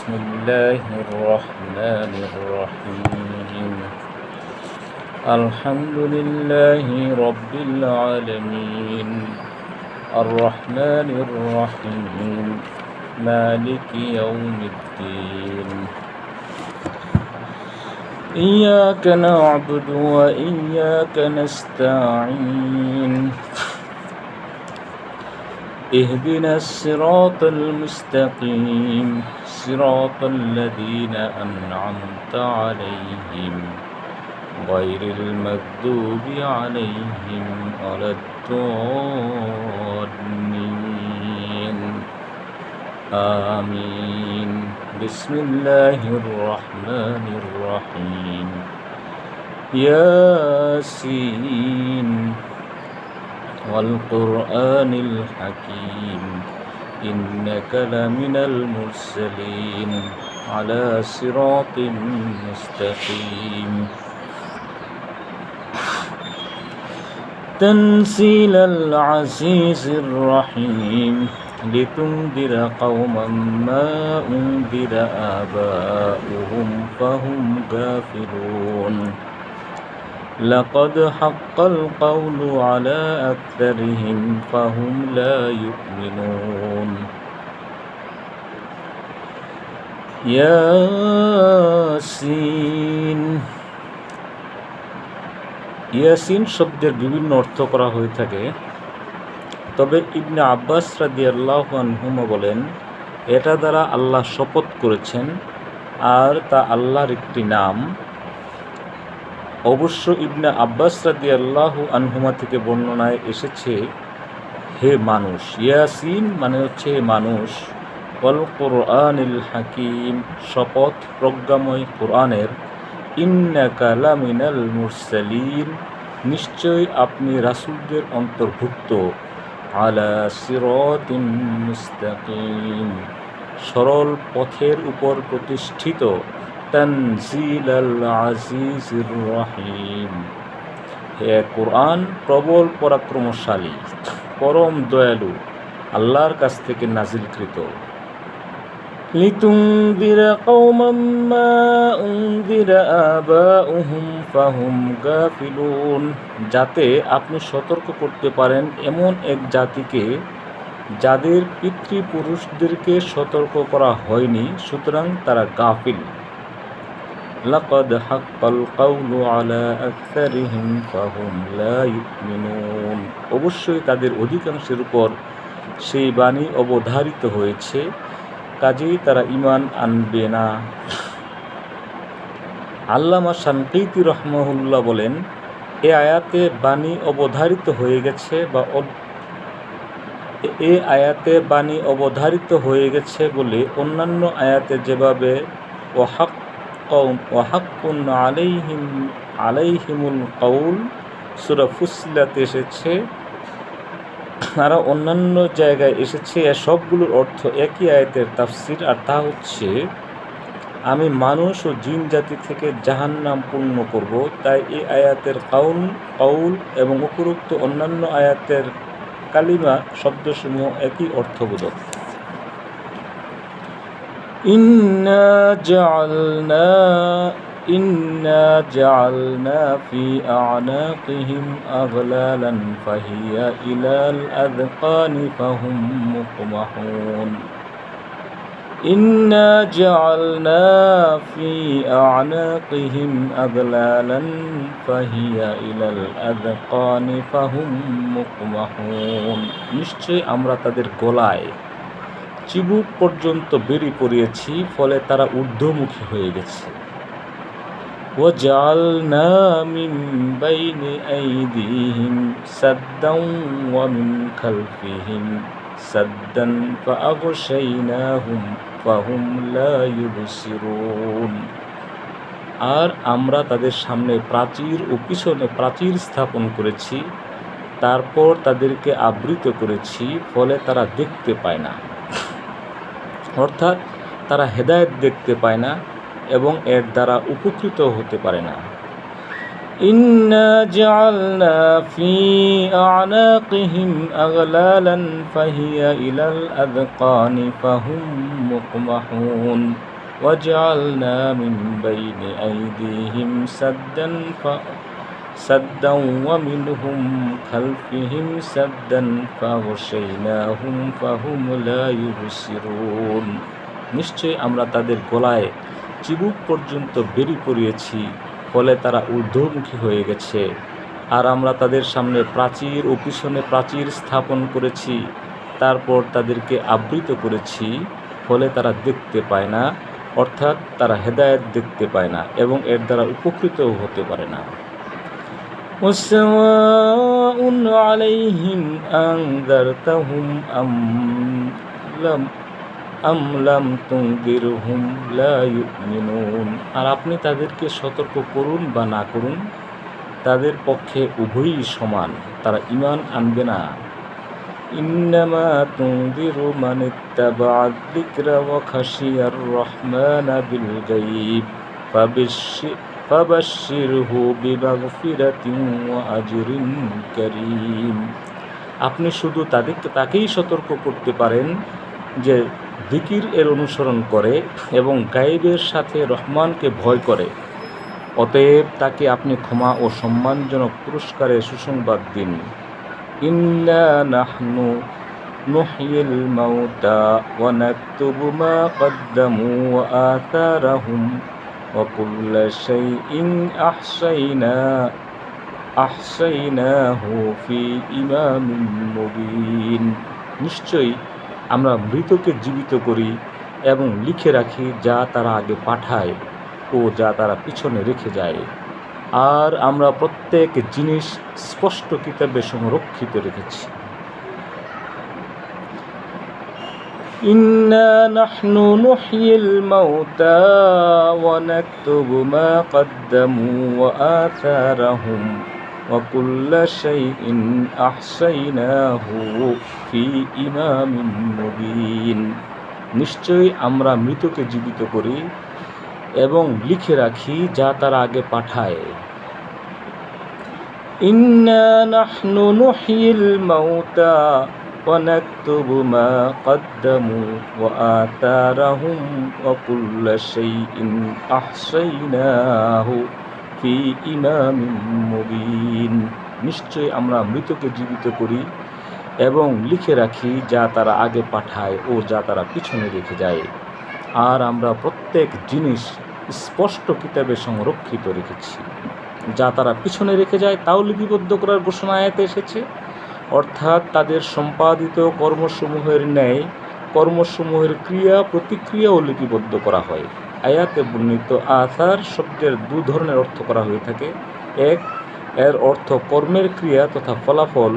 بسم الله الرحمن الرحيم الحمد لله رب العالمين الرحمن الرحيم مالك يوم الدين إياك نعبد وإياك نستعين اهدنا الصراط المستقيم صراط الذين أنعمت عليهم غير المغضوب عليهم ولا الضالين آمين بسم الله الرحمن الرحيم ياسين والقرآن الحكيم إنك لمن المرسلين على صراط مستقيم تنزيل العزيز الرحيم لتنذر قوما ما أنذر آباؤهم فهم غافلون لقد حق القول على أكثرهم فهم لا يؤمنون ইয়াসিন ইয়াসিন শব্দের বিভিন্ন অর্থ করা হয়ে থাকে, তবে ইবনে আব্বাস রাদিয়াল্লাহু আনহুমা বলেন এটা দ্বারা আল্লাহ শপথ করেছেন আর তা আল্লাহর একটি নাম। অবশ্য ইবনে আব্বাস রাদিয়াল্লাহু আনহুমা থেকে বর্ণনায় এসেছে হে মানুষ, ইয়াসিন মানে হচ্ছে হে মানুষ, ওয়াল কুরআনিল হাকিম শপথ প্রজ্ঞাময় কুরআনের, ইন্নাকা লামিনাল মুরসালিন নিশ্চয় আপনি রাসূলদের অন্তর্ভুক্ত, আলা সিরাতিন মুস্তাকিম সরল পথের উপর প্রতিষ্ঠিত, তানজিলাল আজিজির রহিম হে কুরআন প্রবল পরাক্রমশালী পরম দয়ালু আল্লাহর কাছ থেকে নাজিলকৃত। লিতুনদিরা কওমান মা উনদিরা আবাউহুম ফাহুম গাফিলুন যাতে আপনি সতর্ক করতে পারেন এমন এক জাতিকে যাদের পিতৃপুরুষদেরকে সতর্ক করা হয়নি, সুতরাং তারা গাফিল। লাকাদ হাক্কাল কাওলু আলা আকসারিহিম ফাহুম লা ইউমিনুন অবশ্যই তাদের অধিকাংশের উপর সেই বাণী অবধারিত হয়েছে, কাজেই তারা ঈমান আনবে না। আল্লামা শানকিতি রাহমাহুল্লাহ বলেন, এ আয়াতে বাণী অবধারিত হয়ে গেছে বলে অন্যান্য আয়াতে যেভাবে ওয়াহাক্কুন আলাইহিমুল কাউল সূরা ফুসসিলাতে এসেছে, আর অন্যান্য জায়গায় এসেছে, সবগুলোর অর্থ একই আয়াতের তাফসির, আর তা হচ্ছে আমি মানুষ ও জিন জাতি থেকে জাহান্নাম পূর্ণ করব। তাই এই আয়াতের কাউল এবং উপরোক্ত অন্যান্য আয়াতের কালিমা শব্দসমূহ একই অর্থবোধক। ইন্না জাআলনা ফি আ'নাকিহিম আগলালান ফাহিয়া ইলাল আযকানি ফাহুম মুকমাহুন ইন্না জাআলনা ফি আ'নাকিহিম আগলালান ফাহিয়া ইলাল আযকানি ফাহুম মুকমাহুন নিশ্চয় আমরা তাদের গলায় চিবুক পর্যন্ত বেড়ি পরিয়েছি, ফলে তারা ঊর্ধ্বমুখী হয়ে গেছে। وَجَعَلْنَا مِنْ بَيْنِ أَيْدِيهِمْ سَدًّا وَمِنْ خَلْفِهِمْ سَدًّا فَأَغْشَيْنَاهُمْ فَهُمْ لَا يُبْصِرُونَ আর আমরা তাদের সামনে প্রাচীর ও পিছনে প্রাচীর স্থাপন করেছি, তারপর তাদেরকে আবৃত করেছি, ফলে তারা দেখতে পায় না, অর্থাৎ তারা হেদায়েত দেখতে পায় না এবং এর দ্বারা উপকৃত হতে পারে না। ইন্না জাআলনা ফি আ'নাকিহিম আগলালান ফাহিয়া ইলাল আযকানি ফাহুম মুকমাহুন وجعلنا من بين أيديهم سدا ومنهم خلفهم سدا فغشيناهم فهم لا يبصرون। নিশ্চয়ই আমরা তাদের গলায় চিবুক পর্যন্ত বেড়ি পরিয়েছি, ফলে তারা ঊর্ধ্বমুখী হয়ে গেছে। আর আমরা তাদের সামনে প্রাচীর ও পিছনে প্রাচীর স্থাপন করেছি, তারপর তাদেরকে আবৃত করেছি, ফলে তারা দেখতে পায় না, অর্থাৎ তারা হেদায়েত দেখতে পায় না এবং এর দ্বারা উপকৃতও হতে পারে না। وسواء عليهم أنذرتهم أم لم تنذرهم لا يؤمنون। আর আপনি তাদেরকে সতর্ক করুন বা না করুন, তাদের পক্ষে উভয়ই সমান, তারা ঈমান আনবে না। ইন্নামা তুনযিরু মান ইত্তাবাআ যিকরা ওয়া খাশিয়ার রহমানা বিল গায়ব ফাবাশশিরহু বিমাগফিরাতিন ওয়া আজরিন কারীম। আপনি শুধু তাকেই সতর্ক করতে পারেন যে যিকির এর অনুসরণ করে এবং গায়েবের সাথে রহমানকে ভয় করে। অতএব তাকে আপনি ক্ষমা ও সম্মানজনক পুরস্কারের সুসংবাদ দিন। ইন্না নাহনু নুহয়িল মাউতা ওয়া নাকতুবু মা কদ্দামু ওয়া আথারাহুম ওয়া কুল্লা শাইইন আহসাইনাহু ফি ইমামিন মুবিন। নিশ্চয়ই আমরা মৃতকে জীবিত করি এবং লিখে রাখি যা তারা আগে পাঠায় ও যা তারা পিছনে রেখে যায়। আর আমরা প্রত্যেক জিনিস স্পষ্ট কিতাবে সংরক্ষিত রেখেছি। ইন্না নাহনু নুহয়িল মাউতা ওয়া নাকতুবু মা কদ্দামু ওয়া আথারাহুম ওয়া কুল্লা শাইইন আহসাইনাহু ফি ইমামিন মুবিন। নিশ্চয়ই আমরা মৃতকে জীবিত করি এবং লিখে রাখি যা তারা আগে পাঠায়। ইন্না নাহনু নুহয়িল মাউতা ওয়া নাকতুবু মা কদ্দামু ওয়া আথারাহুম ওয়া কুল্লা শাইইন আহসাইনাহু ফি ইমামিন মুবিন। নিশ্চয়ই আমরা মৃতকে জীবিত করি এবং লিখে রাখি যা তারা আগে পাঠায় ও যা তারা পিছনে রেখে যায়। আর আমরা প্রত্যেক জিনিস স্পষ্ট কিতাবে সংরক্ষিত রেখেছি। যা তারা পিছনে রেখে যায় তাও লিপিবদ্ধ করার ঘোষণা আয়াতে এসেছে, অর্থাৎ তাদের সম্পাদিত কর্মসমূহের ন্যায় কর্মসমূহের ক্রিয়া প্রতিক্রিয়াও লিপিবদ্ধ করা হয়। আয়াতে বর্ণিত আসার শব্দের দু ধরনের অর্থ করা হয়ে থাকে। এক, এর অর্থ কর্মের ক্রিয়া তথা ফলাফল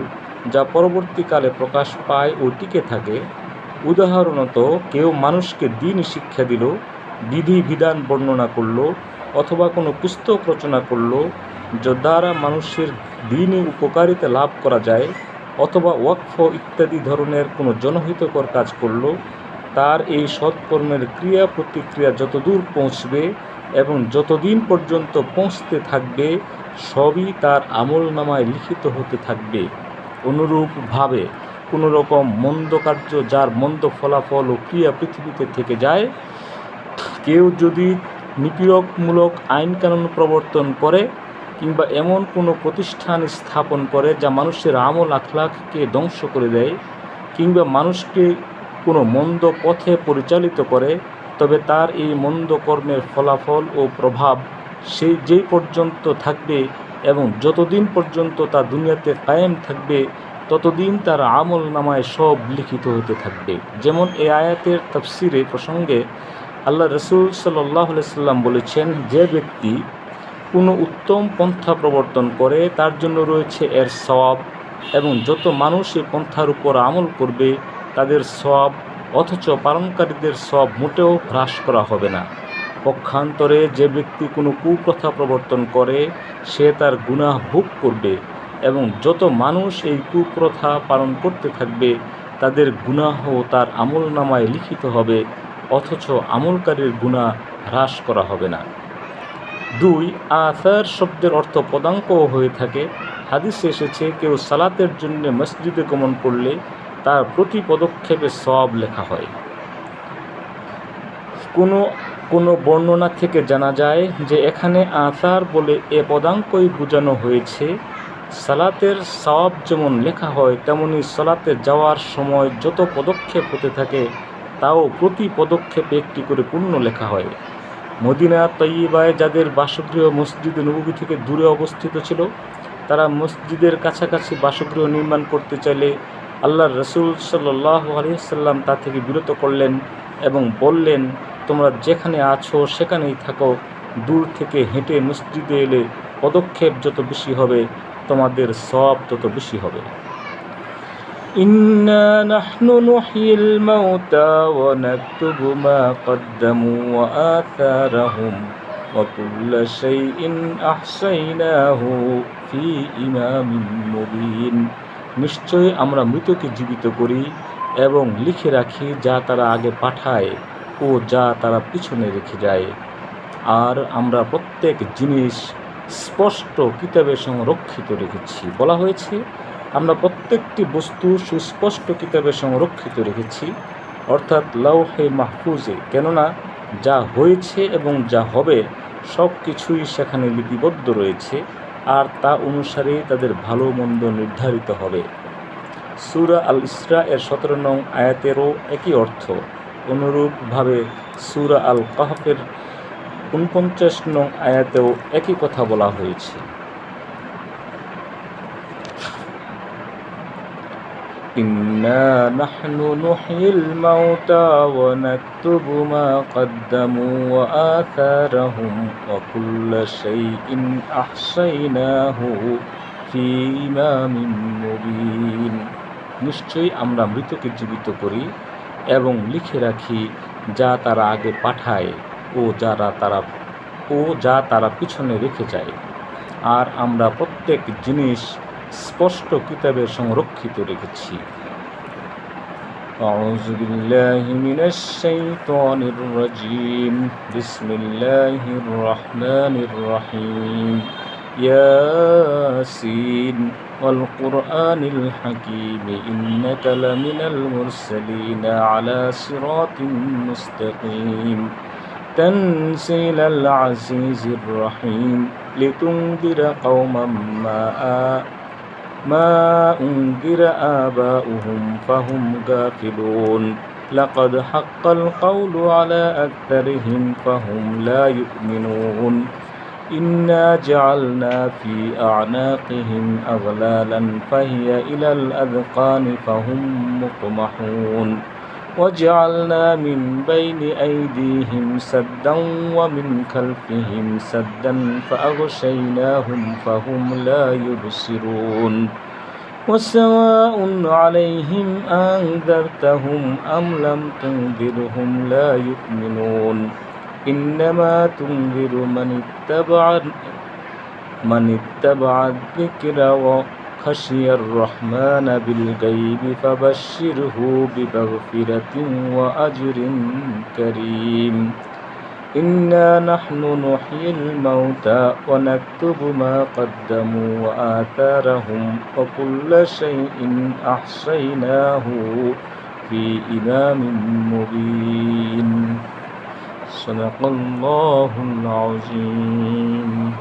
যা পরবর্তীকালে প্রকাশ পায় ও টিকে থাকে। উদাহরণত কেউ মানুষকে দ্বীন শিক্ষা দিল, বিধি বিধান বর্ণনা করল, অথবা কোনো পুস্তক রচনা করল যা দ্বারা মানুষের দ্বীনি উপকারিতা লাভ করা যায়, অথবা ওয়াকফ ইত্যাদি ধরনের কোনো জনহিতকর কাজ করল। তার এই সৎকর্মের ক্রিয়া প্রতিক্রিয়া যতদূর পৌঁছবে এবং যতদিন পর্যন্ত পৌঁছতে থাকবে সবই তার আমল নামায় লিখিত হতে থাকবে। অনুরূপভাবে কোনো রকম মন্দ কার্য যার মন্দ ফলাফল ও ক্রিয়া পৃথিবীতে থেকে যায়, কেউ যদি নিপীড়কমূলক আইনকানুন প্রবর্তন করে কিংবা এমন কোনো প্রতিষ্ঠান স্থাপন করে যা মানুষের আমল আখলাককে ধ্বংস করে দেয়, কিংবা মানুষকে কোনো মন্দ পথে পরিচালিত করে, তবে তার এই মন্দ কর্মের ফলাফল ও প্রভাব যেই পর্যন্ত থাকবে এবং যতদিন পর্যন্ত তা দুনিয়াতে কায়েম থাকবে ততদিন তার আমল নামায় সব লিখিত হতে থাকবে। যেমন এই আয়াতের তাফসিরে প্রসঙ্গে আল্লাহ রসুল সাল্লাল্লাহু আলাইহি সাল্লাম বলেছেন, যে ব্যক্তি কোনো উত্তম পন্থা প্রবর্তন করে তার জন্য রয়েছে এর সওয়াব, এবং যত মানুষ এই পন্থার উপর আমল করবে তাদের সওয়াব, অথচ পালনকারীদের সওয়াব মোটেও হ্রাস করা হবে না। পক্ষান্তরে যে ব্যক্তি কোনো কুপ্রথা প্রবর্তন করে সে তার গুনাহ ভোগ করবে, এবং যত মানুষ এই কুপ্রথা পালন করতে থাকবে তাদের গুনাহ তার আমল নামায় লিখিত হবে, অথচ আমলকারীর গুনাহ হ্রাস করা হবে না। 2, আসার শব্দের অর্থ পদাঙ্কও হয়ে থাকে। হাদিসে এসেছে, কেউ সালাতের জন্য মসজিদে গমন করলে তার প্রতি পদক্ষেপে সওয়াব লেখা হয়। কোনো বর্ণনা থেকে জানা যায় যে এখানে আসার বলে এ পদাঙ্কই বোঝানো হয়েছে, সালাতের সওয়াব যেমন লেখা হয় তেমনি সালাতে যাওয়ার সময় যত পদক্ষেপ হতে থাকে তাও প্রতি পদক্ষেপে একটি করে পুণ্য লেখা হয়। মদিনা তয়্যিবায় যাদের বাসগৃহ মসজিদে নববী থেকে দূরে অবস্থিত ছিল, তারা মসজিদের কাছাকাছি বাসগৃহ নির্মাণ করতে চাইলে আল্লাহর রসুল সাল্লাল্লাহু আলাইহি ওয়াসাল্লাম তা থেকে বিরত করলেন এবং বললেন, তোমরা যেখানে আছো সেখানেই থাকো, দূর থেকে হেঁটে মসজিদে এলে পদক্ষেপ যত বেশি হবে তোমাদের সওয়াব তত বেশি হবে। ইন্না নাহনু নুহয়িল মাউতা ওয়া নাকতুবু মা কদ্দামু ওয়া আথারাহুম ওয়া কুল্লা শাইইন আহসাইনাহু ফি ইমামিন মুবিন। নিশ্চয়ই আমরা মৃতকে জীবিত করি এবং লিখে রাখি যা তারা আগে পাঠায় ও যা তারা পিছনে রেখে যায়। আর আমরা প্রত্যেক জিনিস স্পষ্ট কিতাবে সংরক্ষিত রেখেছি। বলা হয়েছে আমরা প্রত্যেকটি বস্তু সুস্পষ্ট কিতাবে সংরক্ষিত রেখেছি, অর্থাৎ লাওহে মাহফুজে। কেননা যা হয়েছে এবং যা হবে সব কিছুই সেখানে লিপিবদ্ধ রয়েছে, আর তা অনুসারে তাদের ভালো মন্দ নির্ধারিত হবে। সূরা আল ইসরা এর 17 নং আয়াতেরও একই অর্থ। অনুরূপভাবে সূরা আল কাহফের 49 নং আয়াতেও একই কথা বলা হয়েছে। ইন্না নাহনু নুহয়িল মাউতা ওয়া নাকতুবু মা কদ্দামু ওয়া আথারাহুম ওয়া কুল্লা শাইইন আহসাইনাহু ফি ইমামিন মুবিন। নিশ্চয়ই আমরা মৃতকে জীবিত করি এবং লিখে রাখি যা তারা আগে পাঠায় ও যা তারা পিছনে রেখে যায়। আর আমরা প্রত্যেক জিনিস স্পষ্ট কিতাবে সংরক্ষিত রেখেছি। আউযু বিল্লাহি মিনাশ শাইতানির রাজীম। বিসমিল্লাহির রহমানির রহিম। ইয়াসিন ওয়াল কুরআনিল হাকীম ইন্নাকা লামিনাল মুরসালিন আলা সিরাতিন মুস্তাকিম। তানসিলাল আজিজির রহিম লিতুনদিরা কওমান মা উনদিরা আবাউহুম ফাহুম গাফিলুন। লাকাদ হাক্কাল কাওলু আলা আকতারিহিম ফাহুম লা ইউমিনুন। ইন্না জাআলনা ফি আ'নাকিহিম আগলালান ফাহিয়া ইলাল আযকানি ফাহুম মুকমাহুন। وجعلنا من بين أيديهم سدا ومن خلفهم سدا فأغشيناهم فهم لا يبصرون وسواء عليهم أنذرتهم أم لم تنذرهم لا يؤمنون إنما تنذر من اتبع الذكر خشي الرحمن بالغيب فبشره بمغفرة وأجر كريم. إنا نحن نحيي الموتى ونكتب ما قدموا وآثارهم وكل شيء أحصيناه في إمام مبين. صدق الله العظيم.